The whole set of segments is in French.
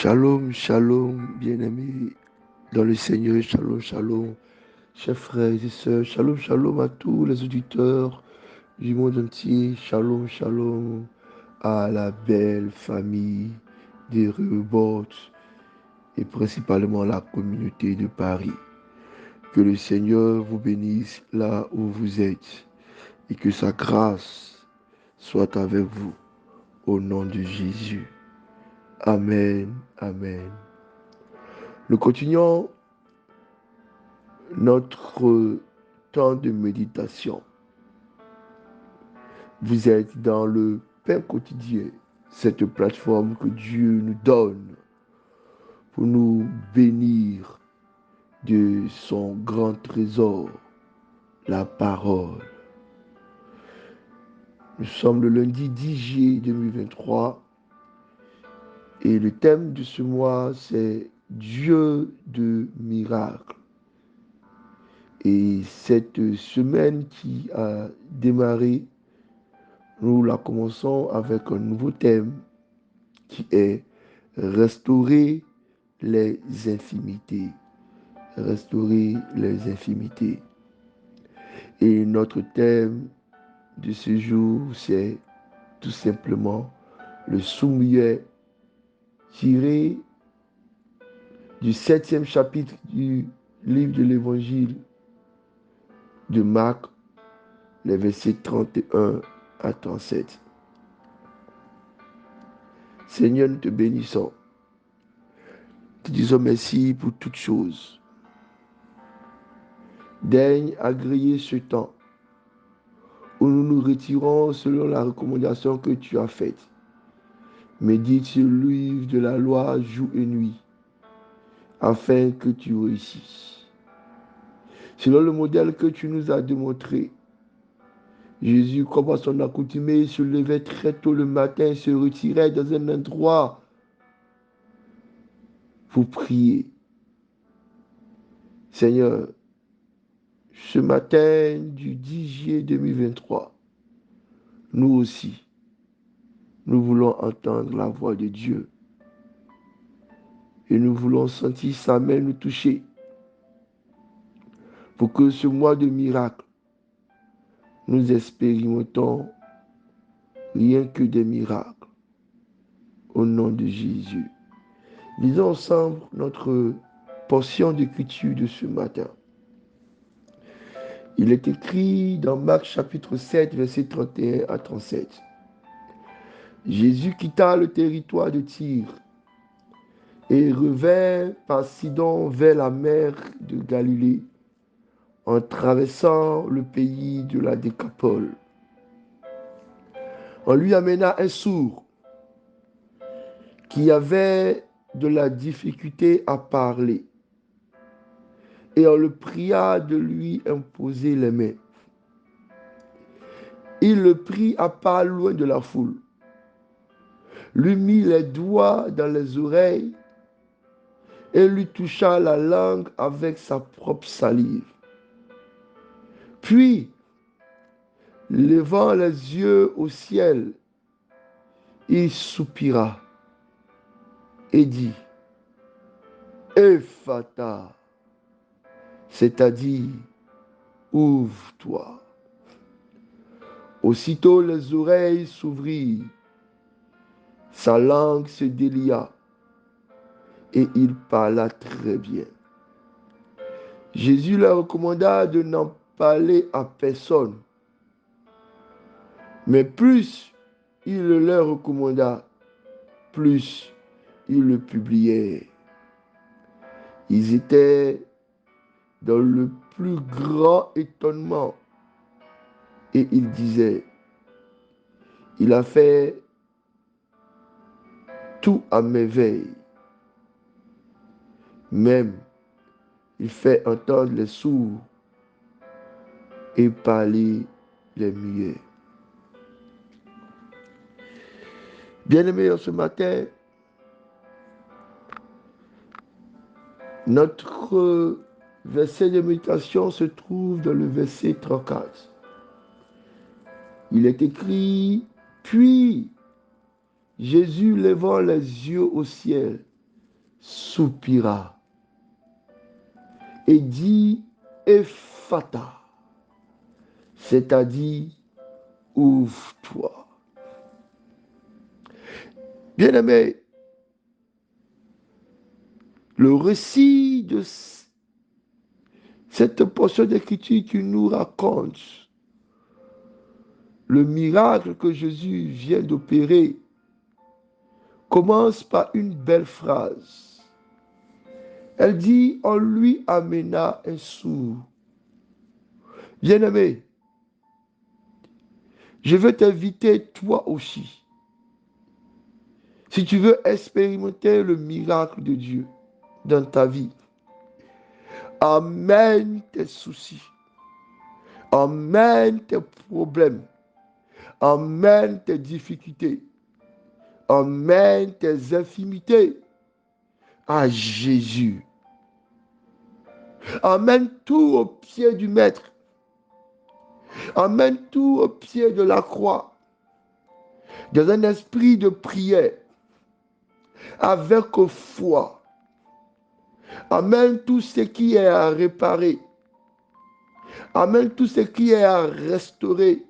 Shalom, shalom, bien-aimés dans le Seigneur, shalom, shalom, chers frères et sœurs, shalom, shalom à tous les auditeurs du monde entier, shalom, shalom à la belle famille des Rehoboth et principalement la communauté de Paris. Que le Seigneur vous bénisse là où vous êtes et que sa grâce soit avec vous au nom de Jésus. Amen, amen. Nous continuons notre temps de méditation. Vous êtes dans le pain quotidien, cette plateforme que Dieu nous donne pour nous bénir de son grand trésor, la parole. Nous sommes le lundi 10 juillet 2023 et le thème de ce mois, c'est Dieu de miracles. Et cette semaine qui a démarré, nous la commençons avec un nouveau thème qui est restaurer les infimités. Restaurer les infimités. Et notre thème de ce jour, c'est tout simplement le soumier tiré du 7e chapitre du livre de l'évangile de Marc, les versets 31 à 37. Seigneur, nous te bénissons. Te disons merci pour toutes choses. Daigne agréer ce temps où nous nous retirons selon la recommandation que tu as faite. Médite sur le livre de la loi jour et nuit, afin que tu réussisses. Selon le modèle que tu nous as démontré, Jésus, comme à son accoutumée, se levait très tôt le matin et se retirait dans un endroit pour prier. Seigneur, ce matin du 10 juillet 2023, nous aussi, nous voulons entendre la voix de Dieu. Et nous voulons sentir sa main nous toucher. Pour que ce mois de miracles, nous expérimentons rien que des miracles. Au nom de Jésus. Lisons ensemble notre portion d'écriture de ce matin. Il est écrit dans Marc chapitre 7, versets 31 à 37. Jésus quitta le territoire de Tyr et revint par Sidon vers la mer de Galilée, en traversant le pays de la Décapole. On lui amena un sourd qui avait de la difficulté à parler, et on le pria de lui imposer les mains. Il le prit à part loin de la foule, lui mit les doigts dans les oreilles et lui toucha la langue avec sa propre salive. Puis, levant les yeux au ciel, il soupira et dit, Ephata, c'est-à-dire, ouvre-toi. Aussitôt les oreilles s'ouvrirent, sa langue se délia et il parla très bien. Jésus leur recommanda de n'en parler à personne, mais plus il le leur recommanda, plus ils le publièrent. Ils étaient dans le plus grand étonnement et ils disaient, il a fait tout à merveille. Même, il fait entendre les sourds et parler les muets. Bien-aimés, ce matin, notre verset de méditation se trouve dans le verset 34. Il est écrit, puis Jésus levant les yeux au ciel soupira et dit Ephata, c'est-à-dire ouvre-toi. Bien-aimé, le récit de cette portion d'écriture qui nous raconte le miracle que Jésus vient d'opérer commence par une belle phrase. Elle dit, on lui amena un sourd. Bien-aimé, je veux t'inviter toi aussi, si tu veux expérimenter le miracle de Dieu dans ta vie, amène tes soucis, amène tes problèmes, amène tes difficultés, amène tes infimités à Jésus. Amène tout au pied du Maître. Amène tout au pied de la croix, dans un esprit de prière, avec foi. Amène tout ce qui est à réparer. Amène tout ce qui est à restaurer.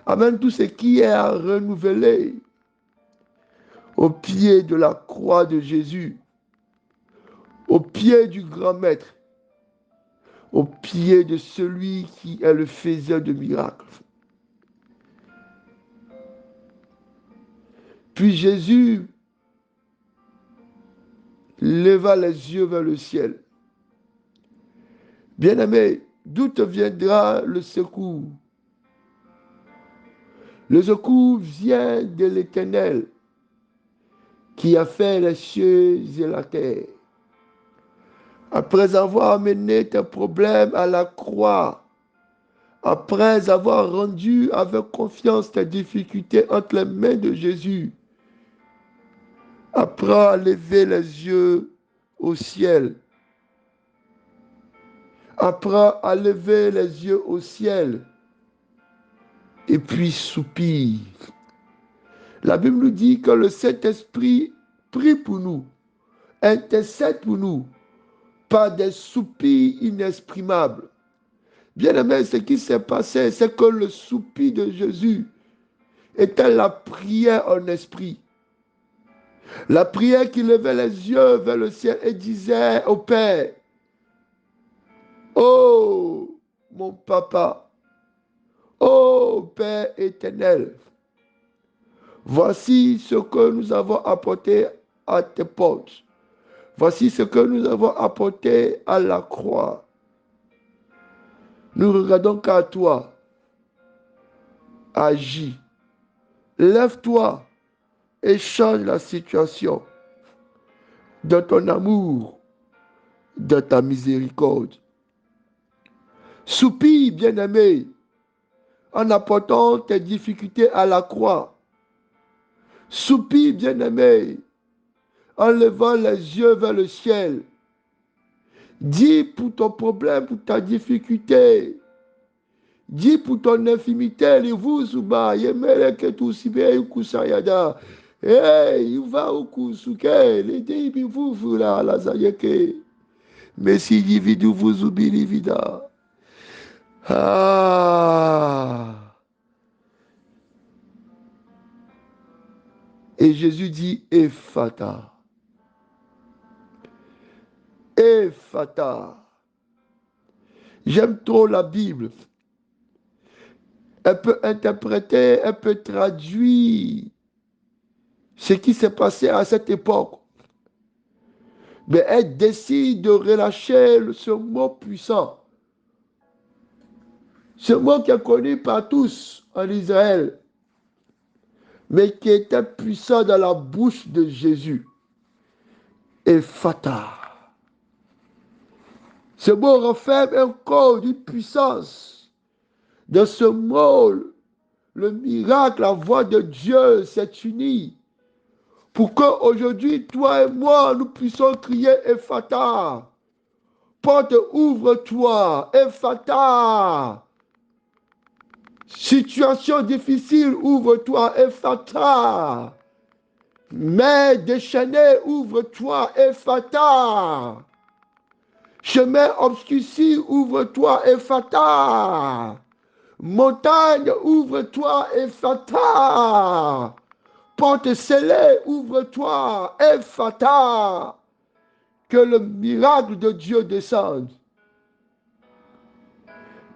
Amène tout ce qui est à renouveler au pied de la croix de Jésus, au pied du grand Maître, au pied de celui qui est le faiseur de miracles. Puis Jésus leva les yeux vers le ciel. Bien-aimé, d'où te viendra le secours? Le secours vient de l'Éternel qui a fait les cieux et la terre. Après avoir amené tes problèmes à la croix, après avoir rendu avec confiance tes difficultés entre les mains de Jésus, apprends à lever les yeux au ciel. Apprends à lever les yeux au ciel et puis soupire. La Bible nous dit que le Saint-Esprit prie pour nous, intercède pour nous par des soupirs inexprimables. Bien-aimé, ce qui s'est passé, c'est que le soupir de Jésus était la prière en esprit. La prière qui levait les yeux vers le ciel et disait au Père, oh mon papa, oh Père éternel, voici ce que nous avons apporté à tes portes. Voici ce que nous avons apporté à la croix. Nous regardons qu'à toi. Agis. Lève-toi et change la situation de ton amour, de ta miséricorde. Soupire, bien-aimé, en apportant tes difficultés à la croix. Soupire, bien-aimé, en levant les yeux vers le ciel. Dis pour ton problème, pour ta difficulté. Dis pour ton infimité, les vous ouba, yemele que tout si bien kusayada. Hey, va au kusuke, les débi vous vous la zayeke. Mais si individu vous oublie vida. Ah. Et Jésus dit Ephata. Ephata. J'aime trop la Bible. Elle peut interpréter, elle peut traduire ce qui s'est passé à cette époque. Mais elle décide de relâcher ce mot puissant. Ce mot qui est connu par tous en Israël, mais qui était puissant dans la bouche de Jésus. Ephata. Ce mot renferme un corps d'une puissance. Dans ce mot, le miracle, la voix de Dieu s'est unie. Pour qu'aujourd'hui, toi et moi, nous puissions crier Ephata. Porte, ouvre-toi. Ephata. Situation difficile, ouvre-toi. Ephata. Mer déchaînée, ouvre-toi, Ephata. Chemin obscurci, ouvre-toi, Ephata. Montagne, ouvre-toi, Ephata. Porte scellée, ouvre-toi, Ephata. Que le miracle de Dieu descende.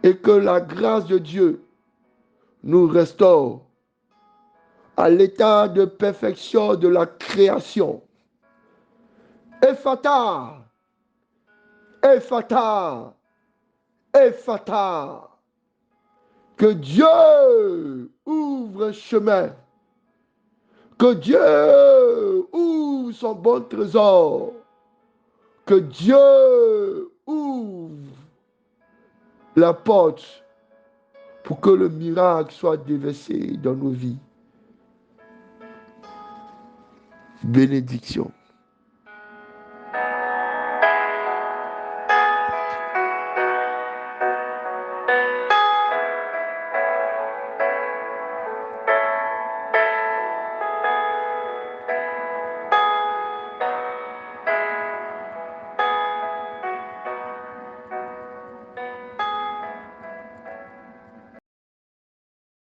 Et que la grâce de Dieu nous restaure à l'état de perfection de la création. Ephata, Ephata, Ephata. Que Dieu ouvre chemin. Que Dieu ouvre son bon trésor. Que Dieu ouvre la porte pour que le miracle soit déversé dans nos vies. Bénédiction.